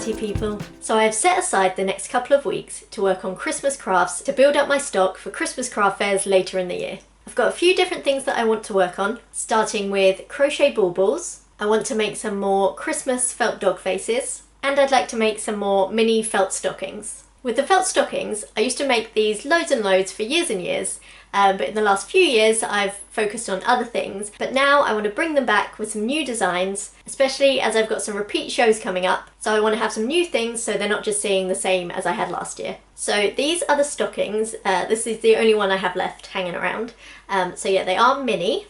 party people! So I have set aside the next couple of weeks to work on Christmas crafts to build up my stock for Christmas craft fairs later in the year. I've got a few different things that I want to work on, starting with crochet baubles. I want to make some more Christmas felt dog faces, and I'd like to make some more mini felt stockings. With the felt stockings, I used to make these loads and loads for years and years, but in the last few years I've focused on other things. But now I want to bring them back with some new designs, especially as I've got some repeat shows coming up. So I want to have some new things so they're not just seeing the same as I had last year. So these are the stockings. This is the only one I have left hanging around. So yeah, they are mini.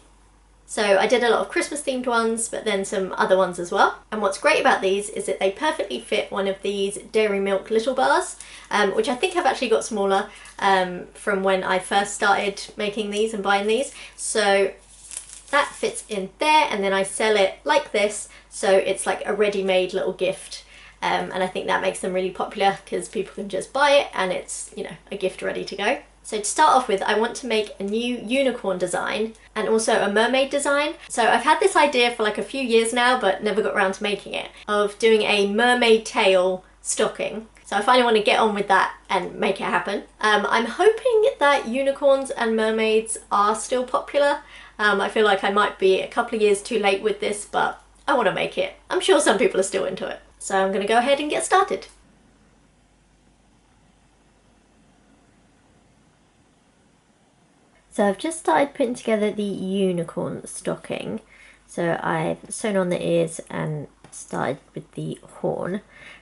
So I did a lot of Christmas themed ones, but then some other ones as well. And what's great about these is that they perfectly fit one of these Dairy Milk little bars, which I think I've actually got smaller from when I first started making these and buying these. So that fits in there, and then I sell it like this, so it's like a ready-made little gift. And I think that makes them really popular because people can just buy it and it's, you know, a gift ready to go. So to start off with, I want to make a new unicorn design and also a mermaid design. So I've had this idea for like a few years now, but never got around to making it, of doing a mermaid tail stocking. So I finally want to get on with that and make it happen. I'm hoping that unicorns and mermaids are still popular. I feel like I might be a couple of years too late with this, but I want to make it. I'm sure some people are still into it. So I'm going to go ahead and get started. So I've just started putting together the unicorn stocking. So I've sewn on the ears and started with the horn.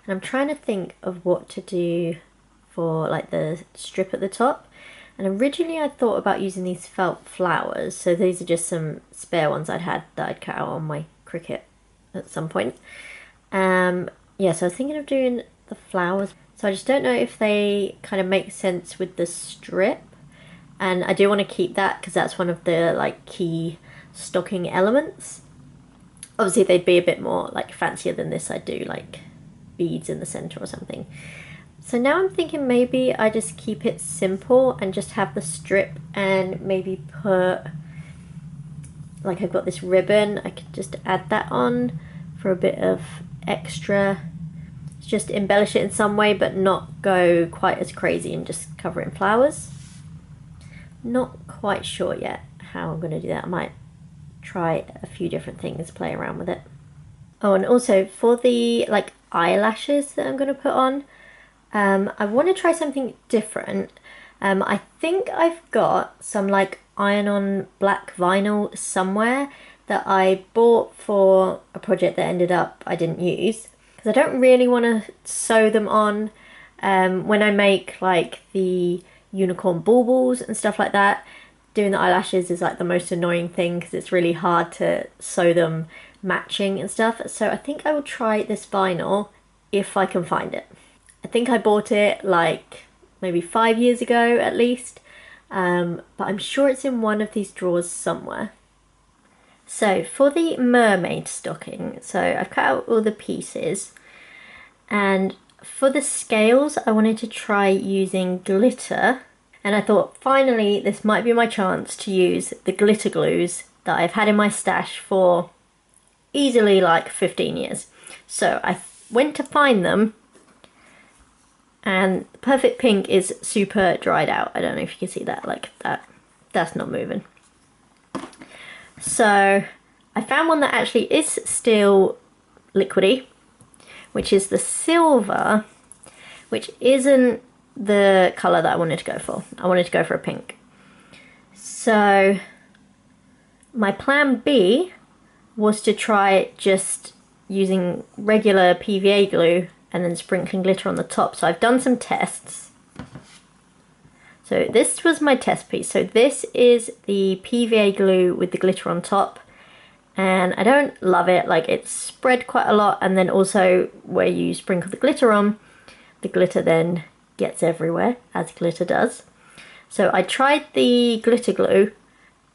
And I'm trying to think of what to do for like the strip at the top. And originally I thought about using these felt flowers. So these are just some spare ones I'd had that I'd cut out on my Cricut at some point. Yeah, so I was thinking of doing the flowers. So I just don't know if they kind of make sense with the strip. And I do want to keep that because that's one of the like key stocking elements. Obviously they'd be a bit more like fancier than this. I'd do like beads in the center or something. So now I'm thinking maybe I just keep it simple and just have the strip and maybe put, like I've got this ribbon, I could just add that on for a bit of extra, just embellish it in some way but not go quite as crazy and just cover it in flowers. Not quite sure yet how I'm going to do that. I might try a few different things, play around with it. Oh, and also for the like eyelashes that I'm going to put on, I want to try something different. I think I've got some like iron-on black vinyl somewhere that I bought for a project that ended up I didn't use, because I don't really want to sew them on when I make like the unicorn baubles and stuff like that. Doing the eyelashes is like the most annoying thing because it's really hard to sew them matching and stuff. So I think I will try this vinyl if I can find it. I think I bought it like maybe 5 years ago at least, but I'm sure it's in one of these drawers somewhere. So for the mermaid stocking, so I've cut out all the pieces, and for the scales I wanted to try using glitter, and I thought finally this might be my chance to use the glitter glues that I've had in my stash for easily like 15 years. So I went to find them, and the Perfect Pink is super dried out. I don't know if you can see that, like that's not moving. So I found one that actually is still liquidy, which is the silver, which isn't the colour that I wanted to go for. I wanted to go for a pink. So my plan B was to try just using regular PVA glue and then sprinkling glitter on the top. So I've done some tests. So this was my test piece. So this is the PVA glue with the glitter on top. And I don't love it, like it's spread quite a lot, and then also where you sprinkle the glitter on, the glitter then gets everywhere, as glitter does. So I tried the glitter glue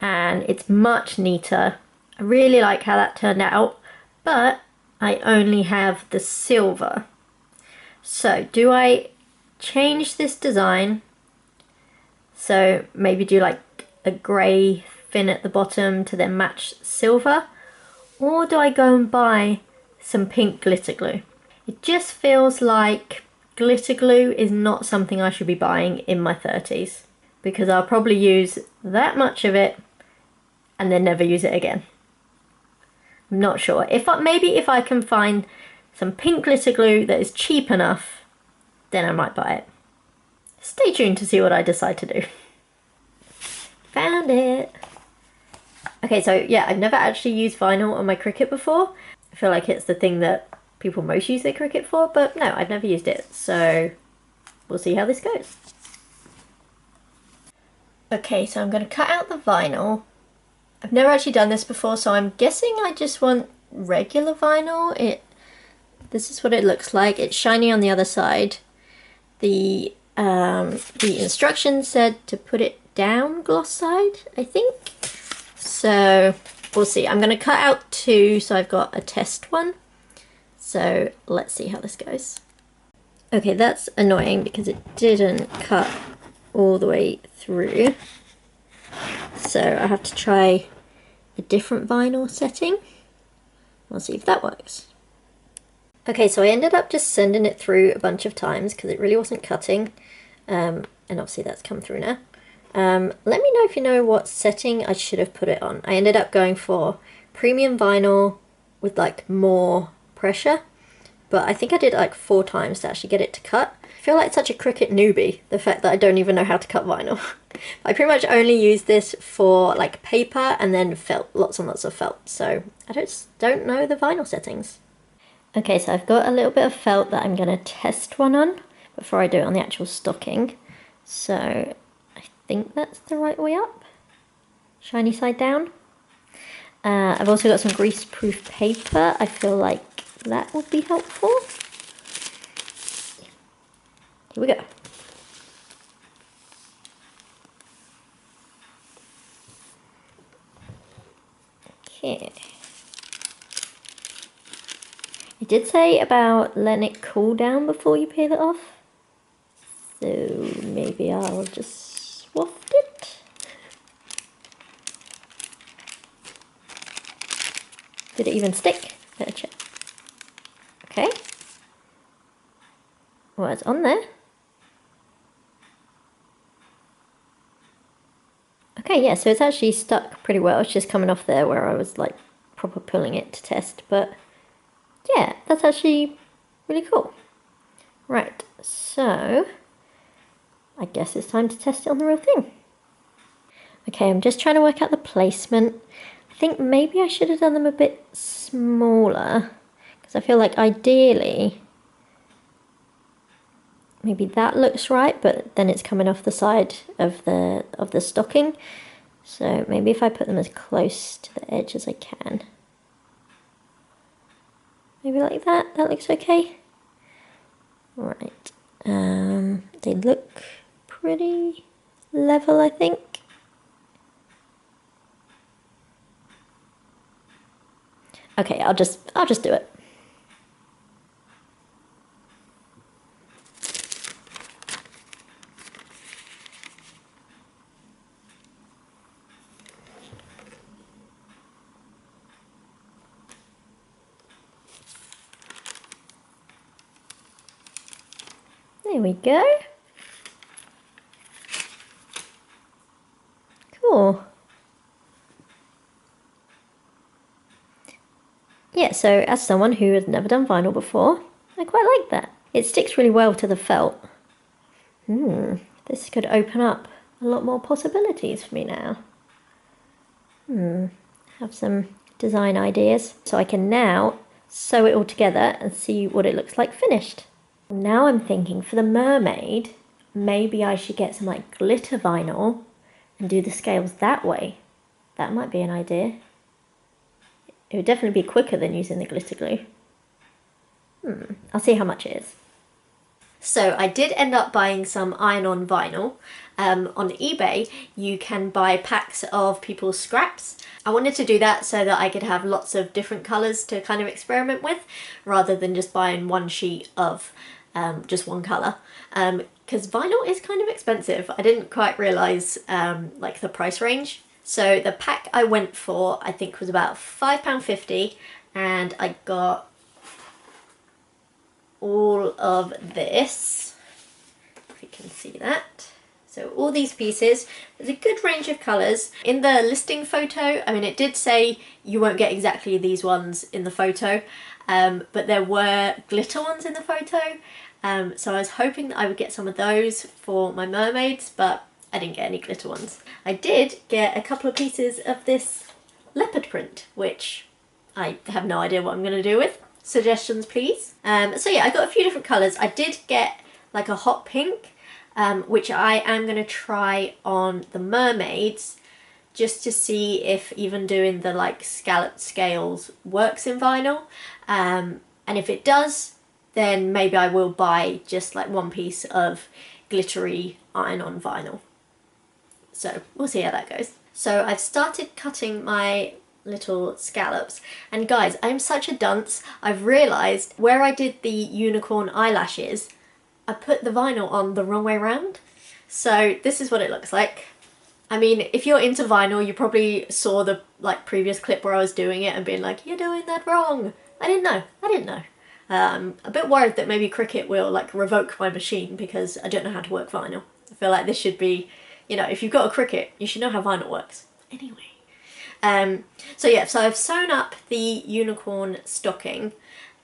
and it's much neater. I really like how that turned out, but I only have the silver. So do I change this design? So maybe do like a grey fin at the bottom to then match silver, or do I go and buy some pink glitter glue? It just feels like glitter glue is not something I should be buying in my 30s, because I'll probably use that much of it and then never use it again. I'm not sure. Maybe if I can find some pink glitter glue that is cheap enough, then I might buy it. Stay tuned to see what I decide to do. Found it! Okay, so yeah, I've never actually used vinyl on my Cricut before. I feel like it's the thing that people most use their Cricut for, but no, I've never used it, so we'll see how this goes. Okay, so I'm going to cut out the vinyl. I've never actually done this before, so I'm guessing I just want regular vinyl. This is what it looks like. It's shiny on the other side. The instructions said to put it down gloss side, I think. So we'll see. I'm going to cut out two, so I've got a test one. So let's see how this goes. Okay, that's annoying because it didn't cut all the way through. So I have to try a different vinyl setting. We'll see if that works. Okay, so I ended up just sending it through a bunch of times because it really wasn't cutting. And obviously that's come through now. Let me know if you know what setting I should have put it on. I ended up going for premium vinyl with like more pressure, but I think I did it like 4 times to actually get it to cut. I feel like such a Cricut newbie, the fact that I don't even know how to cut vinyl. I pretty much only use this for like paper and then felt, lots and lots of felt, so I just don't know the vinyl settings. Okay, so I've got a little bit of felt that I'm going to test one on before I do it on the actual stocking. So I think that's the right way up. Shiny side down. I've also got some grease-proof paper. I feel like that would be helpful. Here we go. Okay. It did say about letting it cool down before you peel it off. So maybe I'll just waft it. Did it even stick? Let's check. Okay. Well, it's on there. Okay, yeah, so it's actually stuck pretty well. It's just coming off there where I was like proper pulling it to test, but yeah, that's actually really cool. Right, so I guess it's time to test it on the real thing. Okay, I'm just trying to work out the placement. I think maybe I should have done them a bit smaller, because I feel like ideally maybe that looks right, but then it's coming off the side of the stocking. So maybe if I put them as close to the edge as I can. Maybe like that, that looks okay. Right, they look pretty level, I think. Okay, I'll just do it. There we go. Cool. Yeah, so as someone who has never done vinyl before, I quite like that. It sticks really well to the felt. This could open up a lot more possibilities for me now. Have some design ideas. So I can now sew it all together and see what it looks like finished. Now I'm thinking for the mermaid, maybe I should get some like glitter vinyl and do the scales that way. That might be an idea. It would definitely be quicker than using the glitter glue. I'll see how much it is. So I did end up buying some iron-on vinyl. On eBay, you can buy packs of people's scraps. I wanted to do that so that I could have lots of different colours to kind of experiment with, rather than just buying one sheet of just one colour. Because vinyl is kind of expensive. I didn't quite realise like the price range. So the pack I went for, I think, was about £5.50, and I got all of this, if you can see that. So all these pieces, there's a good range of colours. In the listing photo, I mean, it did say you won't get exactly these ones in the photo, but there were glitter ones in the photo. So I was hoping that I would get some of those for my mermaids, but I didn't get any glitter ones. I did get a couple of pieces of this leopard print, which I have no idea what I'm going to do with. Suggestions, please. So yeah, I got a few different colours. I did get like a hot pink, which I am going to try on the mermaids just to see if even doing the like scallop scales works in vinyl. And if it does, then maybe I will buy just like one piece of glittery iron-on vinyl. So we'll see how that goes. So I've started cutting my little scallops, and guys, I'm such a dunce. I've realised where I did the unicorn eyelashes, I put the vinyl on the wrong way round. So this is what it looks like. I mean, if you're into vinyl, you probably saw the like previous clip where I was doing it and being like, you're doing that wrong. I didn't know. I'm a bit worried that maybe Cricut will like revoke my machine because I don't know how to work vinyl. I feel like this should be, you know, if you've got a Cricut, you should know how vinyl works. Anyway. So yeah, so I've sewn up the unicorn stocking,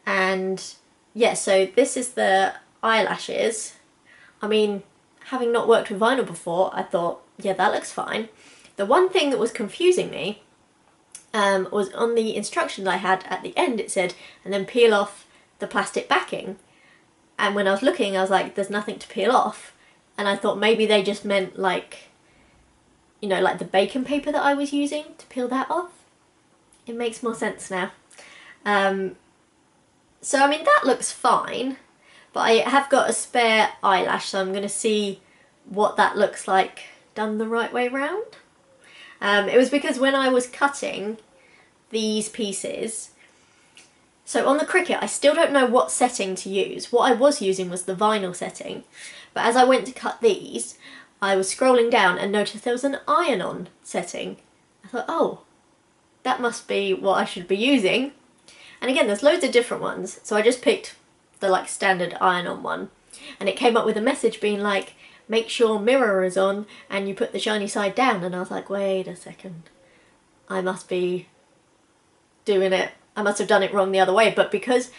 and yeah, so this is the eyelashes. I mean, having not worked with vinyl before, I thought, yeah, that looks fine. The one thing that was confusing me was on the instructions I had at the end, it said, and then peel off the plastic backing. And when I was looking, I was like, there's nothing to peel off. And I thought maybe they just meant like, you know, like the baking paper that I was using to peel that off. It makes more sense now. So I mean, that looks fine. But I have got a spare eyelash, so I'm going to see what that looks like done the right way round. It was because when I was cutting these pieces, so on the Cricut, I still don't know what setting to use. What I was using was the vinyl setting. But as I went to cut these, I was scrolling down and noticed there was an iron-on setting. I thought, oh, that must be what I should be using. And again, there's loads of different ones. So I just picked the like standard iron-on one, and it came up with a message being like, make sure mirror is on and you put the shiny side down. And I was like, wait a second, I must be doing it, I must have done it wrong the other way. But because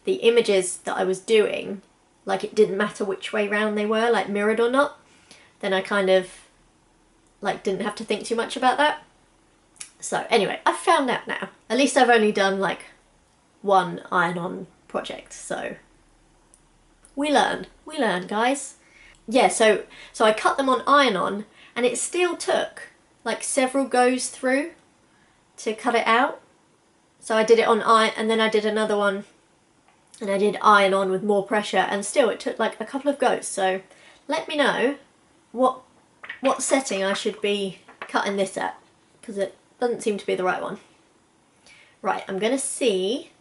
the images that I was doing, like it didn't matter which way round they were, like mirrored or not, then I kind of like didn't have to think too much about that. So anyway, I've found out now. At least I've only done like one iron-on project, so we learn, guys. Yeah, so I cut them on iron-on, and it still took like several goes through to cut it out. So I did it on iron, and then I did another one, and I did iron-on with more pressure, and still it took like a couple of goes. So let me know what setting I should be cutting this at, because it doesn't seem to be the right one. Right, I'm gonna see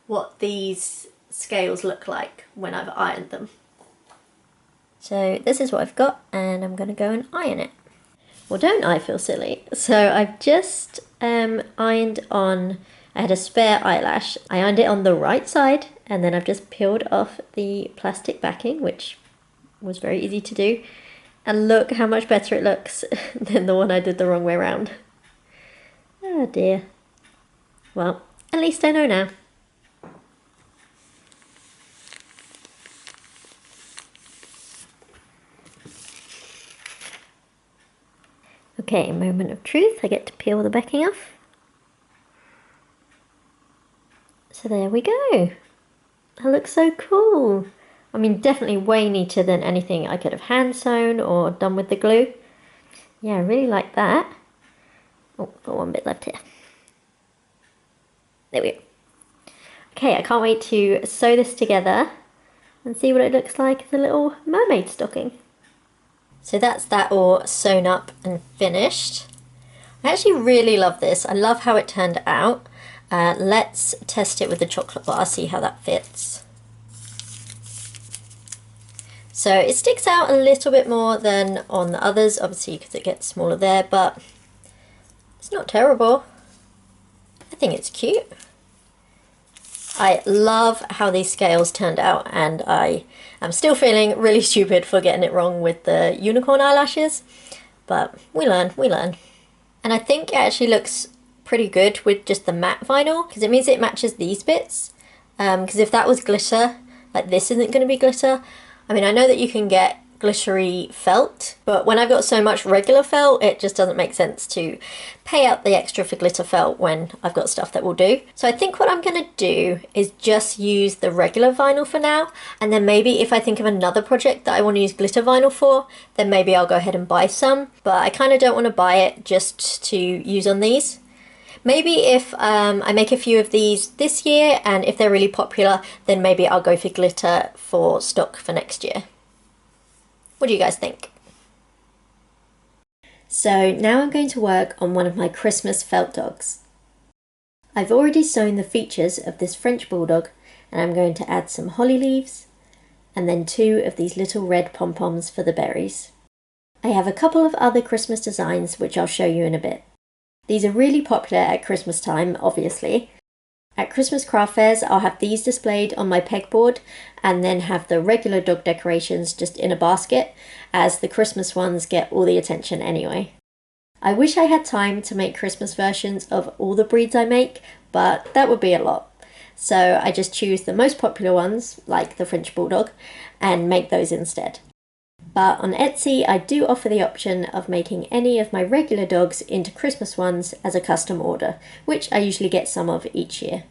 what these scales look like when I've ironed them. So this is what I've got, and I'm going to go and iron it. Well, don't I feel silly? So I've just ironed on, I had a spare eyelash. I ironed it on the right side, and then I've just peeled off the plastic backing, which was very easy to do. And look how much better it looks than the one I did the wrong way around. Oh dear. Well, at least I know now. Okay, moment of truth, I get to peel the backing off. So there we go. That looks so cool. I mean, definitely way neater than anything I could have hand sewn or done with the glue. Yeah, I really like that. Oh, got one bit left here. There we go. Okay, I can't wait to sew this together and see what it looks like as a little mermaid stocking. So that's that all sewn up and finished. I actually really love this. I love how it turned out. Let's test it with the chocolate bar, see how that fits. So it sticks out a little bit more than on the others, obviously because it gets smaller there, but it's not terrible. I think it's cute. I love how these scales turned out, and I am still feeling really stupid for getting it wrong with the unicorn eyelashes, but we learn, we learn. And I think it actually looks pretty good with just the matte vinyl, because it means it matches these bits. Because if that was glitter, like this isn't going to be glitter. I mean, I know that you can get glittery felt, but when I've got so much regular felt, it just doesn't make sense to pay out the extra for glitter felt when I've got stuff that will do. So I think what I'm going to do is just use the regular vinyl for now, and then maybe if I think of another project that I want to use glitter vinyl for, then maybe I'll go ahead and buy some, but I kind of don't want to buy it just to use on these. Maybe if I make a few of these this year, and if they're really popular, then maybe I'll go for glitter for stock for next year. What do you guys think? So now I'm going to work on one of my Christmas felt dogs. I've already sewn the features of this French bulldog, and I'm going to add some holly leaves and then 2 of these little red pom-poms for the berries. I have a couple of other Christmas designs which I'll show you in a bit. These are really popular at Christmas time, obviously. At Christmas craft fairs, I'll have these displayed on my pegboard and then have the regular dog decorations just in a basket, as the Christmas ones get all the attention anyway. I wish I had time to make Christmas versions of all the breeds I make, but that would be a lot. So I just choose the most popular ones, like the French Bulldog, and make those instead. But on Etsy, I do offer the option of making any of my regular dogs into Christmas ones as a custom order, which I usually get some of each year.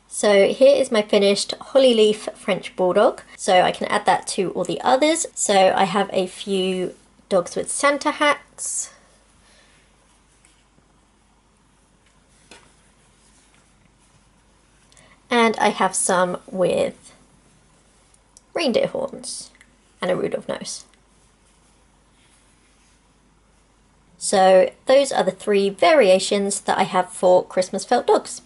So here is my finished holly leaf French Bulldog, so I can add that to all the others. So I have a few dogs with Santa hats. And I have some with reindeer horns and a Rudolph nose. So those are the 3 variations that I have for Christmas felt dogs.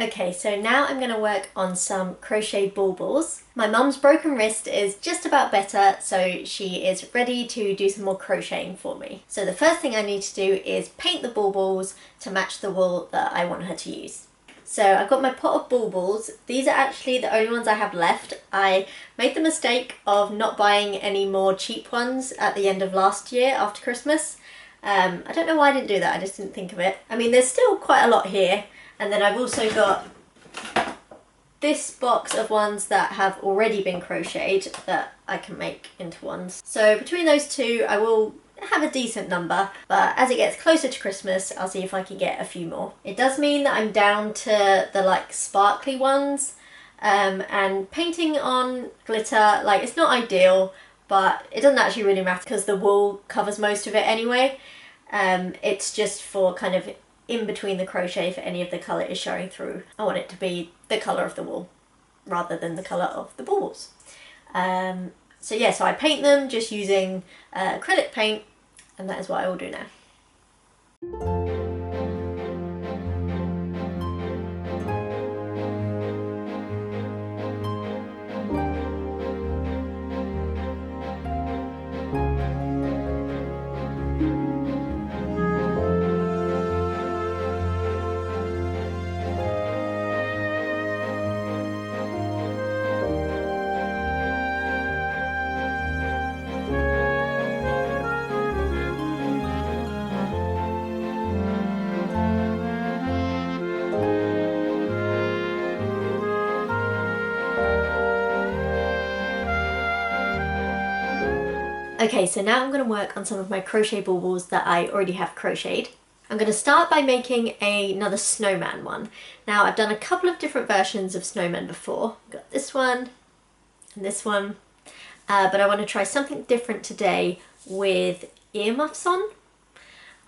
Okay, so now I'm going to work on some crochet baubles. My mum's broken wrist is just about better, so she is ready to do some more crocheting for me. So the first thing I need to do is paint the baubles to match the wool that I want her to use. So I've got my pot of baubles. These are actually the only ones I have left. I made the mistake of not buying any more cheap ones at the end of last year after Christmas. I don't know why I didn't do that, I just didn't think of it. I mean, there's still quite a lot here. And then I've also got this box of ones that have already been crocheted that I can make into ones. So between those 2, I will have a decent number, but as it gets closer to Christmas, I'll see if I can get a few more. It does mean that I'm down to the like sparkly ones, and painting on glitter, like, it's not ideal, but it doesn't actually really matter because the wool covers most of it anyway. It's just for kind of in between the crochet if any of the colour is showing through. I want it to be the colour of the wool rather than the colour of the baubles. So yeah, so I paint them just using acrylic paint, and that is what I will do now. Okay, so now I'm going to work on some of my crochet baubles that I already have crocheted. I'm going to start by making another snowman one. Now, I've done a couple of different versions of snowmen before. I've got this one and this one, but I want to try something different today with earmuffs on.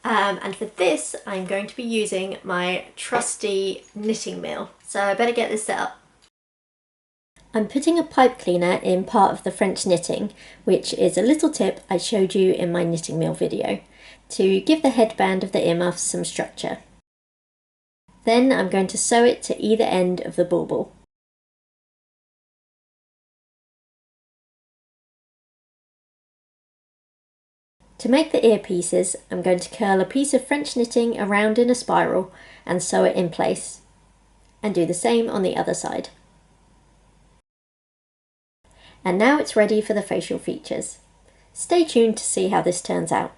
And for this, I'm going to be using my trusty knitting mill. So I better get this set up. I'm putting a pipe cleaner in part of the French knitting, which is a little tip I showed you in my knitting mill video, to give the headband of the earmuffs some structure. Then I'm going to sew it to either end of the bauble. To make the earpieces, I'm going to curl a piece of French knitting around in a spiral and sew it in place, and do the same on the other side. And now it's ready for the facial features. Stay tuned to see how this turns out.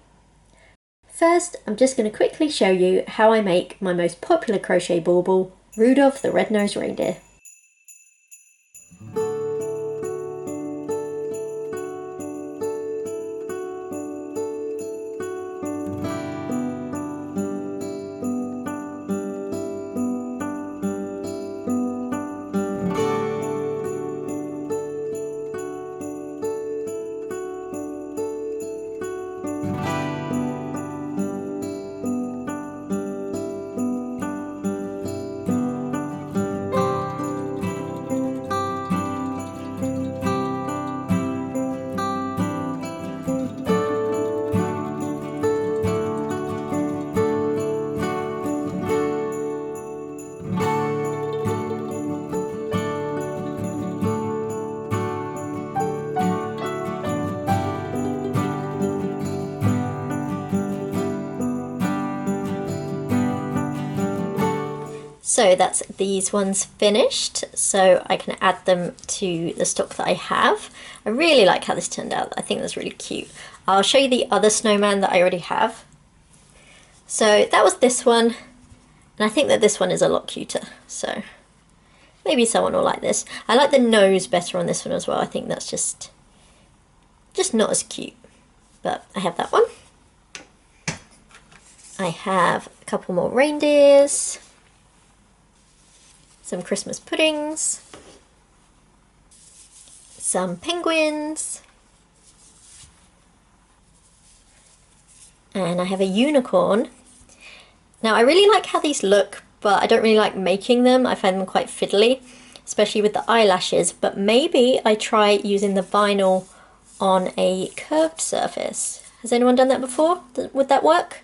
First, I'm just going to quickly show you how I make my most popular crochet bauble, Rudolph the Red-Nosed Reindeer. So that's these ones finished, so I can add them to the stock that I have. I really like how this turned out. I think that's really cute. I'll show you the other snowman that I already have. So that was this one, and I think that this one is a lot cuter, so maybe someone will like this. I like the nose better on this one as well. I think that's just not as cute, but I have that one. I have a couple more reindeers, some Christmas puddings, some penguins, and I have a unicorn. Now I really like how these look, but I don't really like making them. I find them quite fiddly, especially with the eyelashes, but maybe I try using the vinyl on a curved surface. Has anyone done that before? Would that work?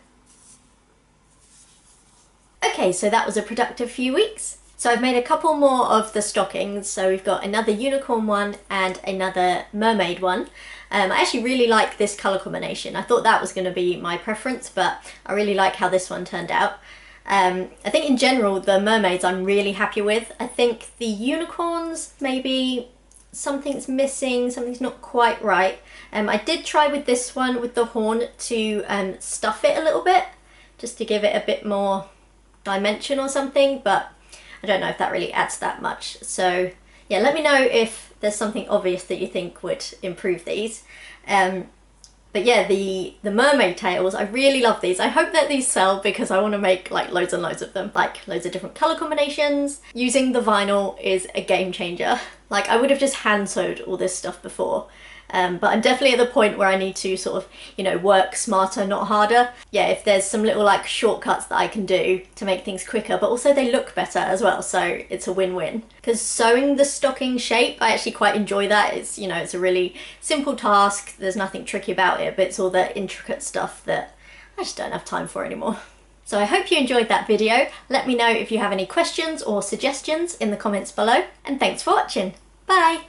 Okay, so that was a productive few weeks. So I've made a couple more of the stockings. So we've got another unicorn one and another mermaid one. I actually really like this colour combination. I thought that was going to be my preference, but I really like how this one turned out. I think in general the mermaids I'm really happy with. I think the unicorns, maybe something's missing, something's not quite right. I did try with this one with the horn to stuff it a little bit, just to give it a bit more dimension or something, but I don't know if that really adds that much. So yeah, let me know if there's something obvious that you think would improve these. But yeah, the mermaid tails, I really love these. I hope that these sell because I want to make like loads and loads of them, like loads of different colour combinations. Using the vinyl is a game changer. Like I would have just hand sewed all this stuff before. But I'm definitely at the point where I need to sort of, you know, work smarter, not harder. Yeah, if there's some little like shortcuts that I can do to make things quicker, but also they look better as well, so it's a win-win. Because sewing the stocking shape, I actually quite enjoy that. It's, you know, it's a really simple task, there's nothing tricky about it, but it's all the intricate stuff that I just don't have time for anymore. So I hope you enjoyed that video. Let me know if you have any questions or suggestions in the comments below, and thanks for watching. Bye!